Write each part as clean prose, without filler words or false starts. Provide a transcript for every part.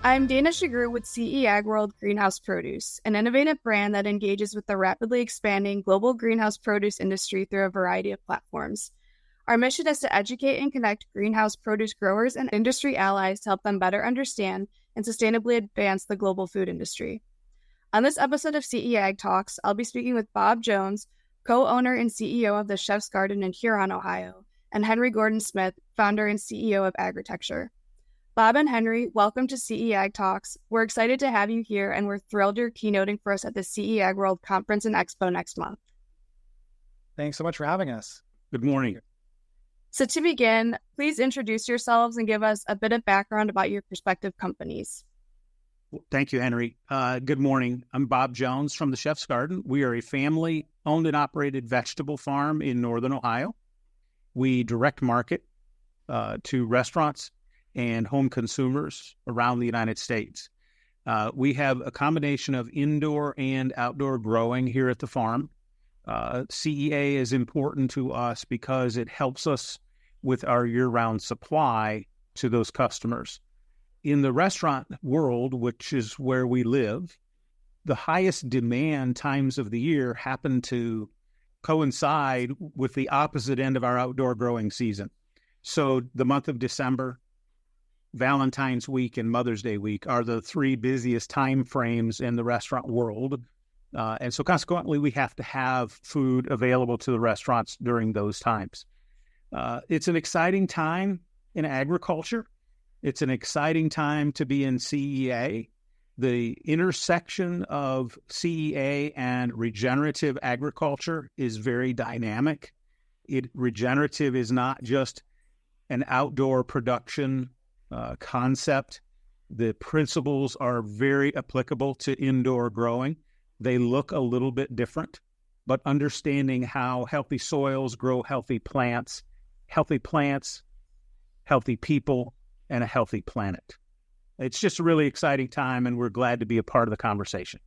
I'm Dana Shagru with CEAg World Greenhouse Produce, an innovative brand that engages with the rapidly expanding global greenhouse produce industry through a variety of platforms. Our mission is to educate and connect greenhouse produce growers and industry allies to help them better understand and sustainably advance the global food industry. On this episode of CEAg Talks, I'll be speaking with Bob Jones, co-owner and CEO of the Chef's Garden in Huron, Ohio, and Henry Gordon Smith, founder and CEO of Agritecture. Bob and Henry, welcome to CEAg Talks. We're excited to have you here, and we're thrilled you're keynoting for us at the CEAg World Conference and Expo next month. Thanks so much for having us. Good morning. So to begin, please introduce yourselves and give us a bit of background about your respective companies. Thank you, Henry. Good morning. I'm Bob Jones from the Chef's Garden. We are a family-owned and operated vegetable farm in northern Ohio. We direct market to restaurants and home consumers around the United States. We have a combination of indoor and outdoor growing here at the farm. CEA is important to us because it helps us with our year-round supply to those customers. In the restaurant world, which is where we live, the highest demand times of the year happen to coincide with the opposite end of our outdoor growing season. So the month of December, Valentine's week, and Mother's Day week are the three busiest time frames in the restaurant world. And so consequently, we have to have food available to the restaurants during those times. It's an exciting time in agriculture. It's an exciting time to be in CEA. The intersection of CEA and regenerative agriculture is very dynamic. Regenerative is not just an outdoor production concept. The principles are very applicable to indoor growing. They look a little bit different, but understanding how healthy soils grow healthy plants, healthy people, and a healthy planet. It's just a really exciting time, and we're glad to be a part of the conversation.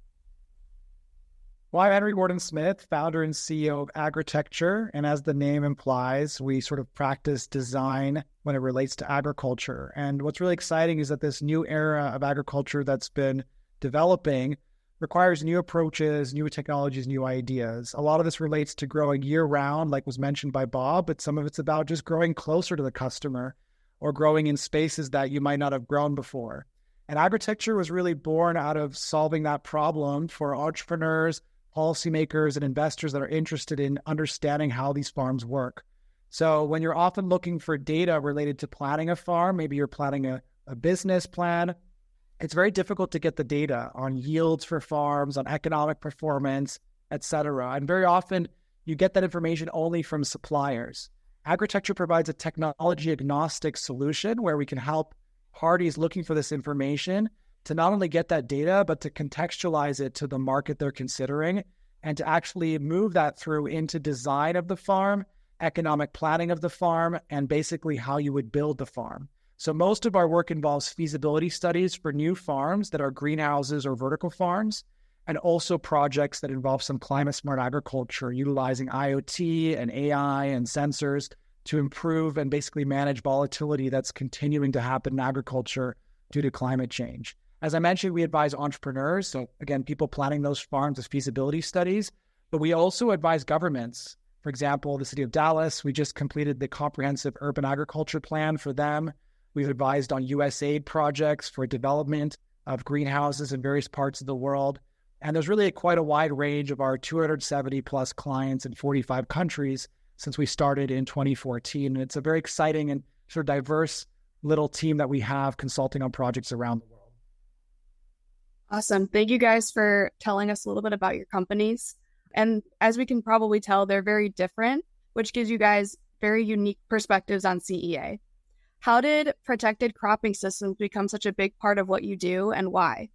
Well, I'm Henry Gordon Smith, founder and CEO of Agritecture, and as the name implies, we sort of practice design when it relates to agriculture. And what's really exciting is that this new era of agriculture that's been developing requires new approaches, new technologies, new ideas. A lot of this relates to growing year-round, like was mentioned by Bob, but some of it's about just growing closer to the customer or growing in spaces that you might not have grown before. And Agritecture was really born out of solving that problem for entrepreneurs, policymakers, and investors that are interested in understanding how these farms work. So when you're often looking for data related to planning a farm, maybe you're planning a business plan, it's very difficult to get the data on yields for farms, on economic performance, et cetera. And very often you get that information only from suppliers. Agritecture provides a technology-agnostic solution where we can help parties looking for this information to not only get that data, but to contextualize it to the market they're considering and to actually move that through into design of the farm, economic planning of the farm, and basically how you would build the farm. So most of our work involves feasibility studies for new farms that are greenhouses or vertical farms, and also projects that involve some climate-smart agriculture, utilizing IoT and AI and sensors to improve and basically manage volatility that's continuing to happen in agriculture due to climate change. As I mentioned, we advise entrepreneurs, so again, people planning those farms as feasibility studies, but we also advise governments. For example, the city of Dallas, we just completed the comprehensive urban agriculture plan for them. We've advised on USAID projects for development of greenhouses in various parts of the world. And there's really quite a wide range of our 270 plus clients in 45 countries since we started in 2014. And it's a very exciting and sort of diverse little team that we have consulting on projects around the world. Awesome. Thank you guys for telling us a little bit about your companies. And as we can probably tell, they're very different, which gives you guys very unique perspectives on CEA. How did protected cropping systems become such a big part of what you do, and why?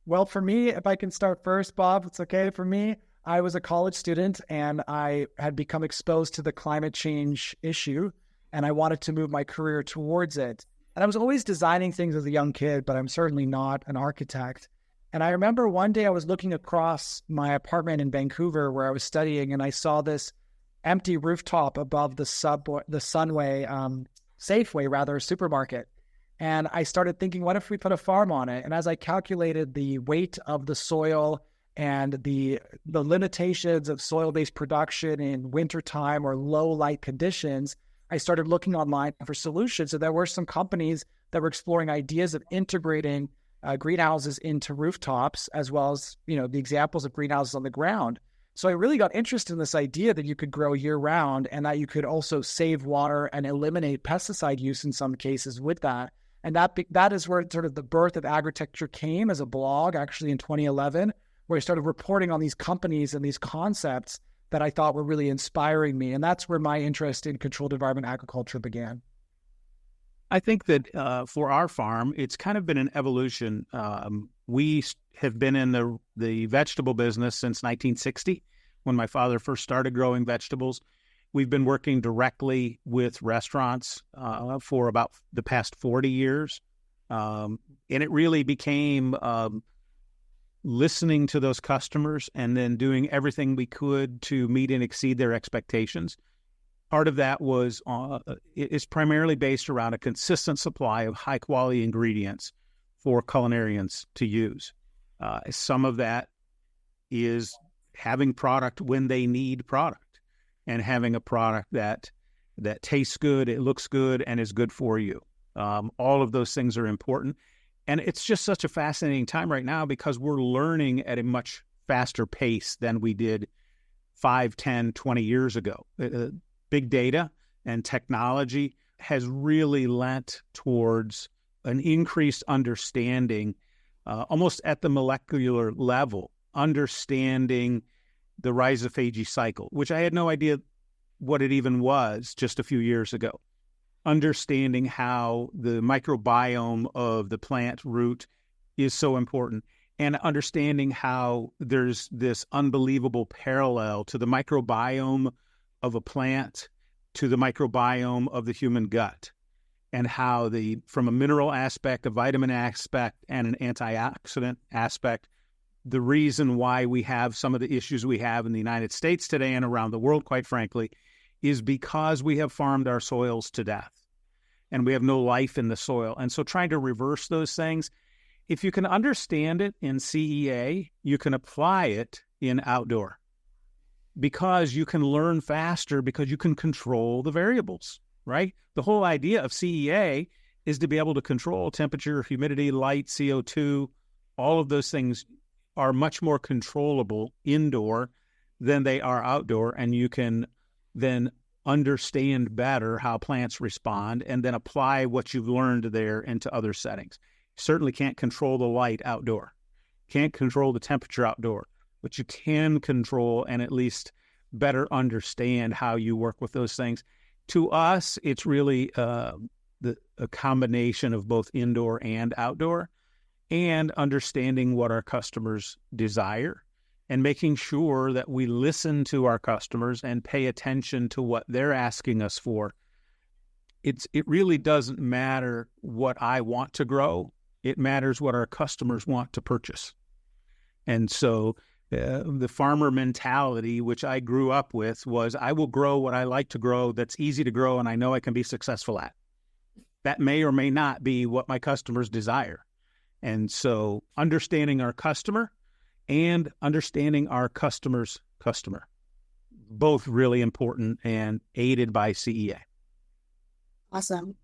Well, for me, if I can start first, Bob, it's okay for me. I was a college student and I had become exposed to the climate change issue and I wanted to move my career towards it. And I was always designing things as a young kid, but I'm certainly not an architect. And I remember one day I was looking across my apartment in Vancouver where I was studying and I saw this empty rooftop above the Safeway supermarket. And I started thinking, what if we put a farm on it? And as I calculated the weight of the soil and the limitations of soil-based production in wintertime or low light conditions, I started looking online for solutions. So there were some companies that were exploring ideas of integrating greenhouses into rooftops, as well as, the examples of greenhouses on the ground. So I really got interested in this idea that you could grow year round and that you could also save water and eliminate pesticide use in some cases with that. And that is where sort of the birth of agritecture came as a blog, actually in 2011, where I started reporting on these companies and these concepts that I thought were really inspiring me. And that's where my interest in controlled environment agriculture began. I think that for our farm, it's kind of been an evolution. We have been in the vegetable business since 1960, when my father first started growing vegetables. We've been working directly with restaurants for about the past 40 years. And it really became listening to those customers and then doing everything we could to meet and exceed their expectations. Part of that is primarily based around a consistent supply of high-quality ingredients for culinarians to use. Some of that is having product when they need product, and having a product that tastes good, it looks good, and is good for you. All of those things are important. And it's just such a fascinating time right now because we're learning at a much faster pace than we did 5, 10, 20 years ago. Big data and technology has really lent towards an increased understanding, almost at the molecular level, understanding the rhizophagy cycle, which I had no idea what it even was just a few years ago. Understanding how the microbiome of the plant root is so important, and understanding how there's this unbelievable parallel to the microbiome of a plant to the microbiome of the human gut, and how from a mineral aspect, a vitamin aspect, and an antioxidant aspect, the reason why we have some of the issues we have in the United States today and around the world, quite frankly, is because we have farmed our soils to death and we have no life in the soil. And so trying to reverse those things, if you can understand it in CEA, you can apply it in outdoor, because you can learn faster because you can control the variables, right? The whole idea of CEA is to be able to control temperature, humidity, light, CO2, all of those things are much more controllable indoor than they are outdoor, and you can then understand better how plants respond and then apply what you've learned there into other settings. You certainly can't control the light outdoor, can't control the temperature outdoor, but you can control and at least better understand how you work with those things. To us, it's really a combination of both indoor and outdoor, and understanding what our customers desire and making sure that we listen to our customers and pay attention to what they're asking us for. It really doesn't matter what I want to grow. It matters what our customers want to purchase. And so the farmer mentality, which I grew up with, was I will grow what I like to grow that's easy to grow and I know I can be successful at. That may or may not be what my customers desire. And so understanding our customer and understanding our customer's customer, both really important and aided by CEA. Awesome.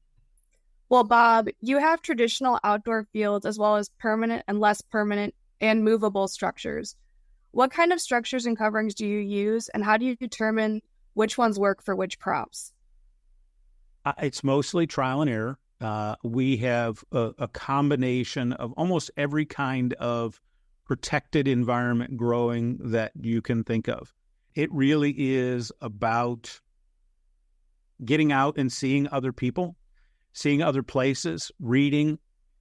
Well, Bob, you have traditional outdoor fields as well as permanent and less permanent and movable structures. What kind of structures and coverings do you use, and how do you determine which ones work for which crops? It's mostly trial and error. We have a combination of almost every kind of protected environment growing that you can think of. It really is about getting out and seeing other people, seeing other places, reading.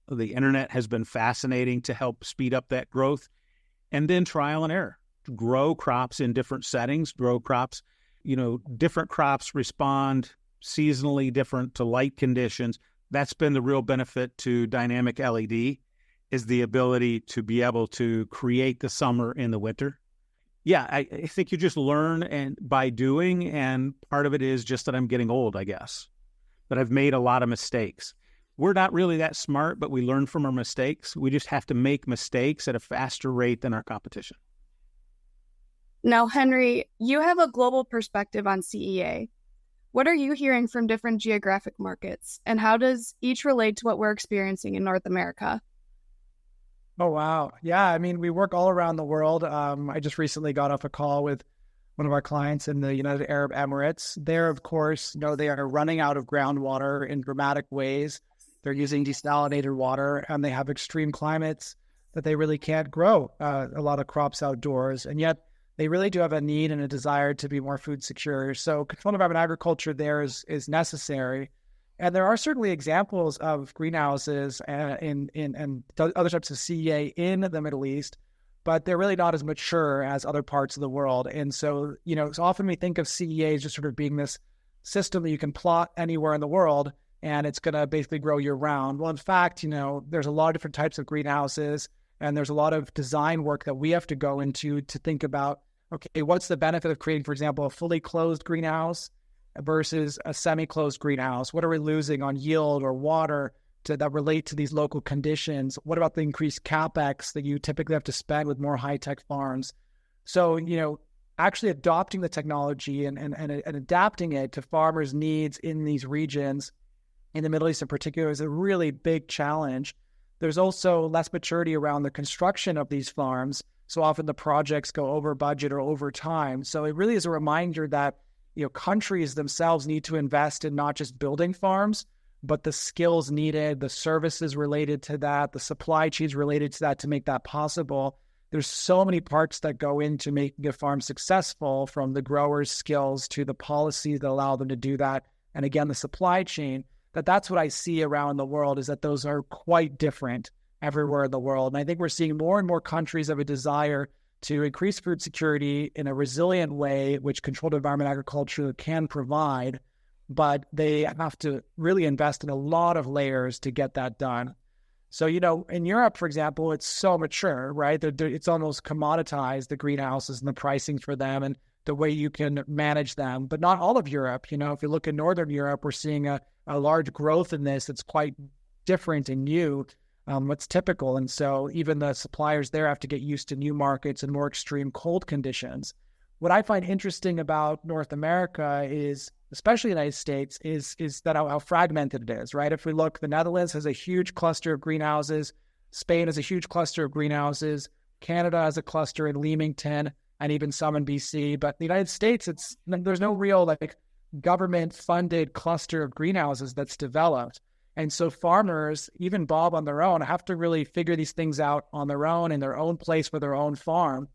The internet has been fascinating to help speed up that growth. And then trial and error. Grow crops in different settings, grow crops. Different crops respond seasonally different to light conditions. That's been the real benefit to dynamic LED, is the ability to be able to create the summer in the winter. Yeah, I think you just learn and by doing, and part of it is just that I'm getting old, I guess. That I've made a lot of mistakes. we're not really that smart, but we learn from our mistakes. We just have to make mistakes at a faster rate than our competition. Now, Henry, you have a global perspective on CEA. What are you hearing from different geographic markets, and how does each relate to what we're experiencing in North America? Oh, wow. Yeah, I mean, we work all around the world. I just recently got off a call with one of our clients in the United Arab Emirates. There, of course, they are running out of groundwater in dramatic ways. They're using desalinated water, and they have extreme climates that they really can't grow a lot of crops outdoors. And yet they really do have a need and a desire to be more food secure. So controlled environment agriculture there is necessary. And there are certainly examples of greenhouses and other types of CEA in the Middle East, but they're really not as mature as other parts of the world. And so, so often we think of CEA as just sort of being this system that you can plot anywhere in the world, and it's going to basically grow year round. Well, in fact, there's a lot of different types of greenhouses, and there's a lot of design work that we have to go into to think about, okay, what's the benefit of creating, for example, a fully closed greenhouse versus a semi-closed greenhouse? What are we losing on yield or water that relate to these local conditions? What about the increased CapEx that you typically have to spend with more high-tech farms? So, actually adopting the technology and adapting it to farmers' needs in these regions, in the Middle East in particular, is a really big challenge. There's also less maturity around the construction of these farms. So often the projects go over budget or over time. So it really is a reminder that countries themselves need to invest in not just building farms, but the skills needed, the services related to that, the supply chains related to that to make that possible. There's so many parts that go into making a farm successful, from the growers' skills to the policies that allow them to do that. And again, the supply chain, that's what I see around the world, is that those are quite different everywhere in the world. And I think we're seeing more and more countries have a desire to increase food security in a resilient way, which controlled environment agriculture can provide, but they have to really invest in a lot of layers to get that done. So, in Europe, for example, it's so mature, right? It's almost commoditized, the greenhouses and the pricing for them and the way you can manage them, but not all of Europe. If you look in Northern Europe, we're seeing a large growth in this. It's quite different and new. What's typical. And so even the suppliers there have to get used to new markets and more extreme cold conditions. What I find interesting about North America is, especially the United States, is that how fragmented it is, right? If we look, the Netherlands has a huge cluster of greenhouses. Spain has a huge cluster of greenhouses. Canada has a cluster in Leamington and even some in BC. But the United States, there's no real government-funded cluster of greenhouses that's developed. And so farmers, even Bob on their own, have to really figure these things out on their own in their own place for their own farm.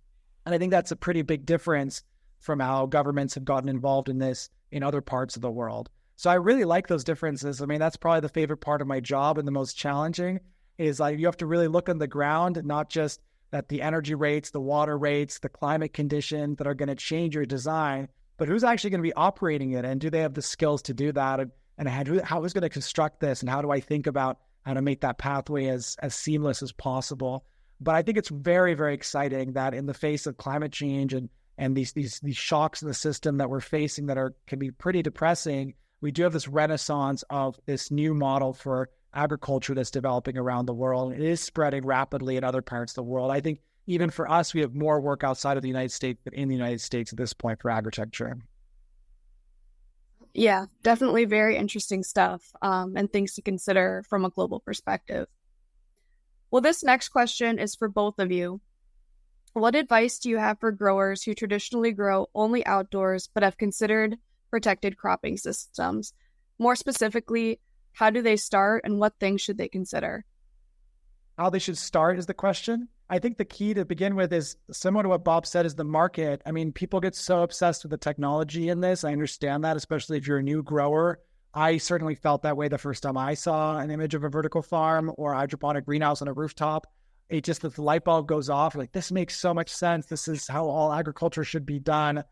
And I think that's a pretty big difference from how governments have gotten involved in this in other parts of the world. So I really like those differences. I mean, that's probably the favorite part of my job and the most challenging is you have to really look on the ground, not just at the energy rates, the water rates, the climate conditions that are going to change your design, but who's actually going to be operating it, and do they have the skills to do that? And how is going to construct this, and how do I think about how to make that pathway as seamless as possible? But I think it's very, very exciting that in the face of climate change and these shocks in the system that we're facing that can be pretty depressing, we do have this renaissance of this new model for agriculture that's developing around the world. It is spreading rapidly in other parts of the world. I think even for us, we have more work outside of the United States than in the United States at this point for agriculture. Yeah, definitely very interesting stuff and things to consider from a global perspective. Well, this next question is for both of you. What advice do you have for growers who traditionally grow only outdoors but have considered protected cropping systems? More specifically, how do they start and what things should they consider? How they should start is the question. I think the key to begin with is similar to what Bob said, is the market. I mean, people get so obsessed with the technology in this. I understand that, especially if you're a new grower. I certainly felt that way the first time I saw an image of a vertical farm or a hydroponic greenhouse on a rooftop. It just, the light bulb goes off, like, this makes so much sense. This is how all agriculture should be done,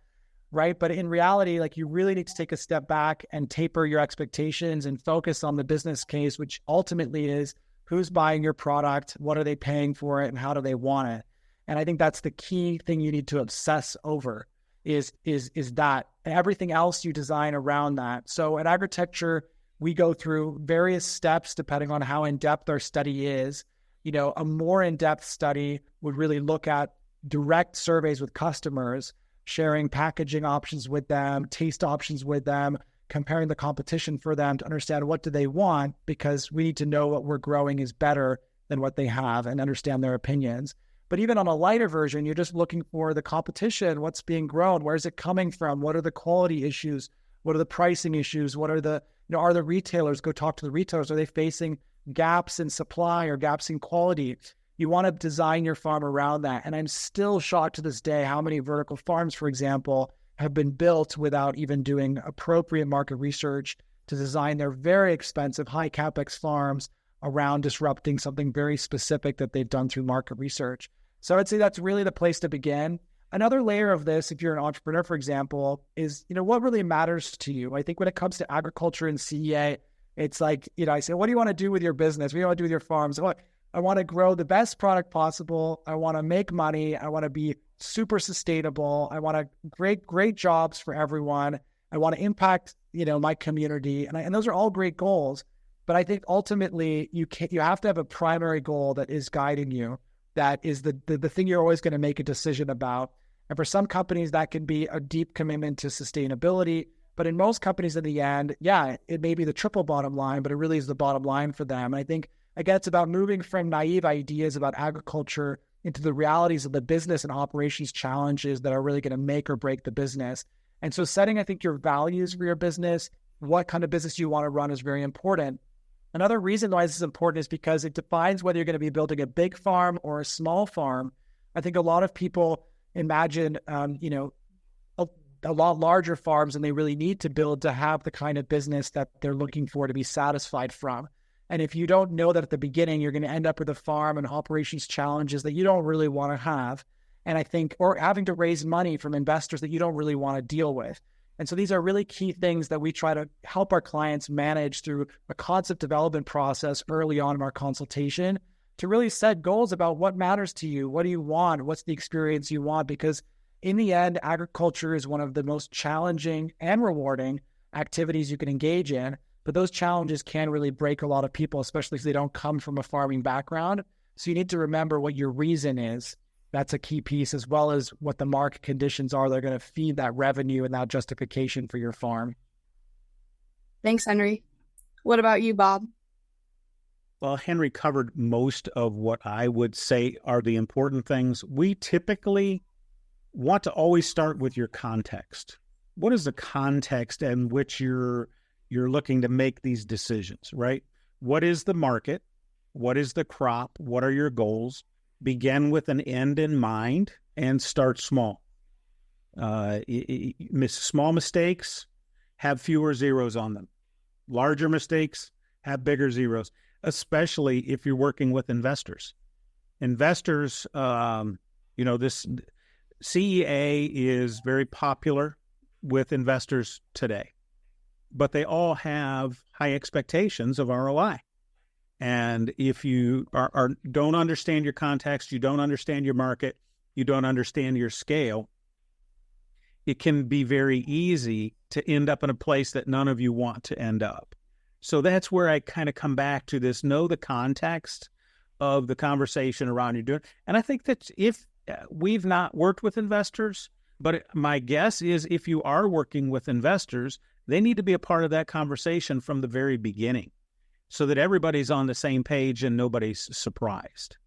right? But in reality, you really need to take a step back and taper your expectations and focus on the business case, which ultimately is who's buying your product, what are they paying for it, and how do they want it? And I think that's the key thing you need to obsess over is that, and everything else you design around that. So at Agritecture, we go through various steps depending on how in-depth our study is. A more in-depth study would really look at direct surveys with customers, sharing packaging options with them, taste options with them, comparing the competition for them to understand what do they want, because we need to know what we're growing is better than what they have and understand their opinions. But even on a lighter version, you're just looking for the competition, what's being grown, where's it coming from, what are the quality issues, what are the pricing issues, what are are the retailers, go talk to the retailers, are they facing gaps in supply or gaps in quality? You want to design your farm around that. And I'm still shocked to this day how many vertical farms, for example, have been built without even doing appropriate market research to design their very expensive high capex farms around disrupting something very specific that they've done through market research. So I'd say that's really the place to begin. Another layer of this, if you're an entrepreneur, for example, is, what really matters to you? I think when it comes to agriculture and CEA, it's like, I say, what do you want to do with your business? What do you want to do with your farms? I want to grow the best product possible. I want to make money. I want to be super sustainable. I want great jobs for everyone. I want to impact, my community. And those are all great goals. But I think ultimately you have to have a primary goal that is guiding you. That is the thing you're always going to make a decision about. And for some companies, that can be a deep commitment to sustainability. But in most companies, in the end, it may be the triple bottom line, but it really is the bottom line for them. And I think, again, it's about moving from naive ideas about agriculture into the realities of the business and operations challenges that are really going to make or break the business. And so setting, I think, your values for your business, what kind of business you want to run is very important. Another reason why this is important is because it defines whether you're going to be building a big farm or a small farm. I think a lot of people imagine, a lot larger farms than they really need to build to have the kind of business that they're looking for to be satisfied from. And if you don't know that at the beginning, you're going to end up with a farm and operations challenges that you don't really want to have. And I think, or having to raise money from investors that you don't really want to deal with. And so these are really key things that we try to help our clients manage through a concept development process early on in our consultation to really set goals about what matters to you. What do you want? What's the experience you want? Because in the end, agriculture is one of the most challenging and rewarding activities you can engage in. But those challenges can really break a lot of people, especially if they don't come from a farming background. So you need to remember what your reason is. That's a key piece, as well as what the market conditions are that are going to feed that revenue and that justification for your farm. Thanks, Henry. What about you, Bob? Well, Henry covered most of what I would say are the important things. We typically want to always start with your context. What is the context in which you're looking to make these decisions, right? What is the market? What is the crop? What are your goals? Begin with an end in mind and start small. Small mistakes have fewer zeros on them. Larger mistakes have bigger zeros, especially if you're working with investors. Investors, this CEA is very popular with investors today, but they all have high expectations of ROI. And if you don't understand your context, you don't understand your market, you don't understand your scale, it can be very easy to end up in a place that none of you want to end up. So that's where I kind of come back to this, know the context of the conversation around you doing. And I think that if we've not worked with investors, but my guess is if you are working with investors, they need to be a part of that conversation from the very beginning so that everybody's on the same page and nobody's surprised.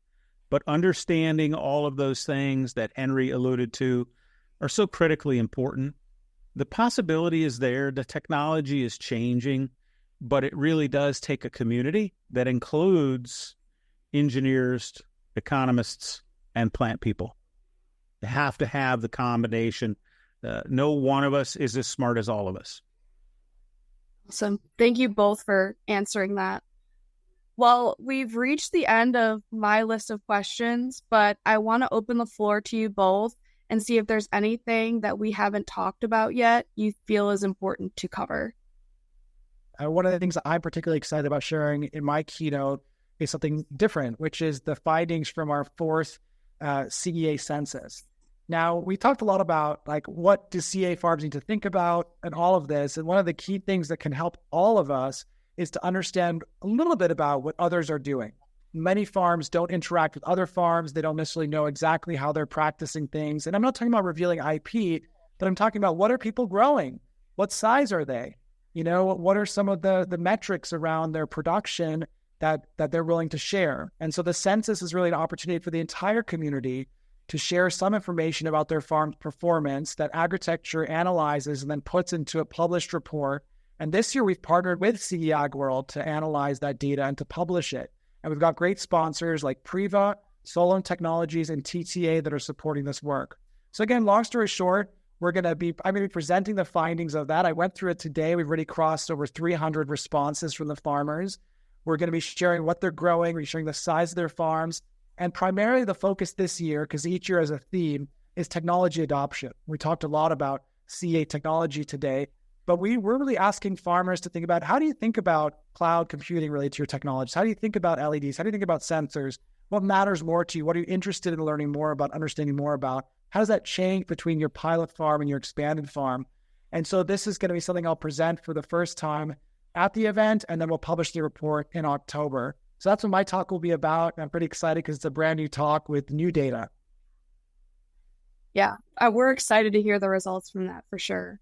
But understanding all of those things that Henry alluded to are so critically important. The possibility is there, the technology is changing, but it really does take a community that includes engineers, economists, and plant people. They have to have the combination. No one of us is as smart as all of us. Awesome. Thank you both for answering that. Well, we've reached the end of my list of questions, but I want to open the floor to you both and see if there's anything that we haven't talked about yet you feel is important to cover. One of the things that I'm particularly excited about sharing in my keynote is something different, which is the findings from our fourth CEA census. Now, we talked a lot about what do CEA farms need to think about and all of this. And one of the key things that can help all of us is to understand a little bit about what others are doing. Many farms don't interact with other farms. They don't necessarily know exactly how they're practicing things. And I'm not talking about revealing IP, but I'm talking about what are people growing? What size are they? What are some of the metrics around their production that they're willing to share? And so the census is really an opportunity for the entire community to share some information about their farm's performance that agritecture analyzes and then puts into a published report. And this year we've partnered with CEAg World to analyze that data and to publish it. And we've got great sponsors like Priva, Solon Technologies, and TTA that are supporting this work. So again, long story short, I'm going to be presenting the findings of that. I went through it today. We've already crossed over 300 responses from the farmers. We're going to be sharing what they're growing. We're sharing the size of their farms. And primarily the focus this year, because each year has a theme, is technology adoption. We talked a lot about CEA technology today, but we're really asking farmers to think about, how do you think about cloud computing related to your technologies? How do you think about LEDs? How do you think about sensors? What matters more to you? What are you interested in learning more about, understanding more about? How does that change between your pilot farm and your expanded farm? And so this is going to be something I'll present for the first time at the event, and then we'll publish the report in October. So that's what my talk will be about. I'm pretty excited because it's a brand new talk with new data. Yeah, we're excited to hear the results from that for sure.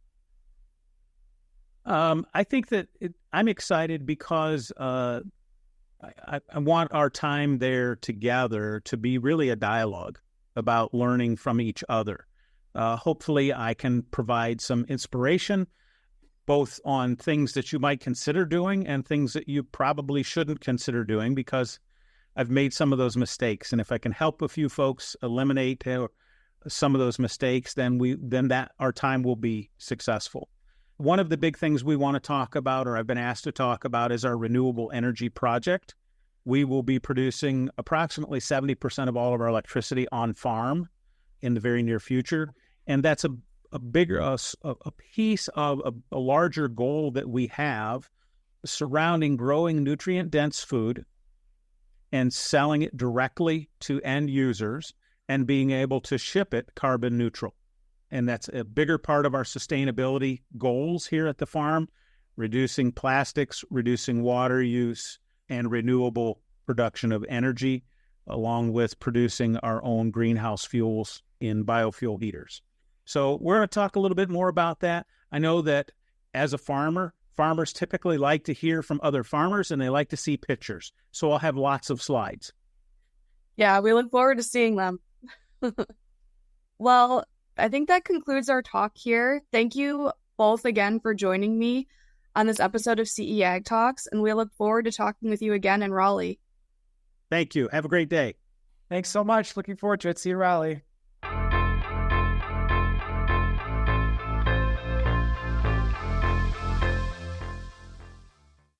I think that I'm excited because I want our time there together to be really a dialogue about learning from each other. Hopefully I can provide some inspiration, both on things that you might consider doing and things that you probably shouldn't consider doing, because I've made some of those mistakes. And if I can help a few folks eliminate some of those mistakes, then that our time will be successful. One of the big things we want to talk about, or I've been asked to talk about, is our renewable energy project. We will be producing approximately 70% of all of our electricity on farm in the very near future. And that's a piece of a larger goal that we have surrounding growing nutrient-dense food and selling it directly to end users and being able to ship it carbon neutral. And that's a bigger part of our sustainability goals here at the farm, reducing plastics, reducing water use, and renewable production of energy, along with producing our own greenhouse fuels in biofuel heaters. So we're going to talk a little bit more about that. I know that as a farmer, farmers typically like to hear from other farmers and they like to see pictures. So I'll have lots of slides. Yeah, we look forward to seeing them. Well, I think that concludes our talk here. Thank you both again for joining me on this episode of CEAg Talks, and we look forward to talking with you again in Raleigh. Thank you. Have a great day. Thanks so much. Looking forward to it. See you, Raleigh.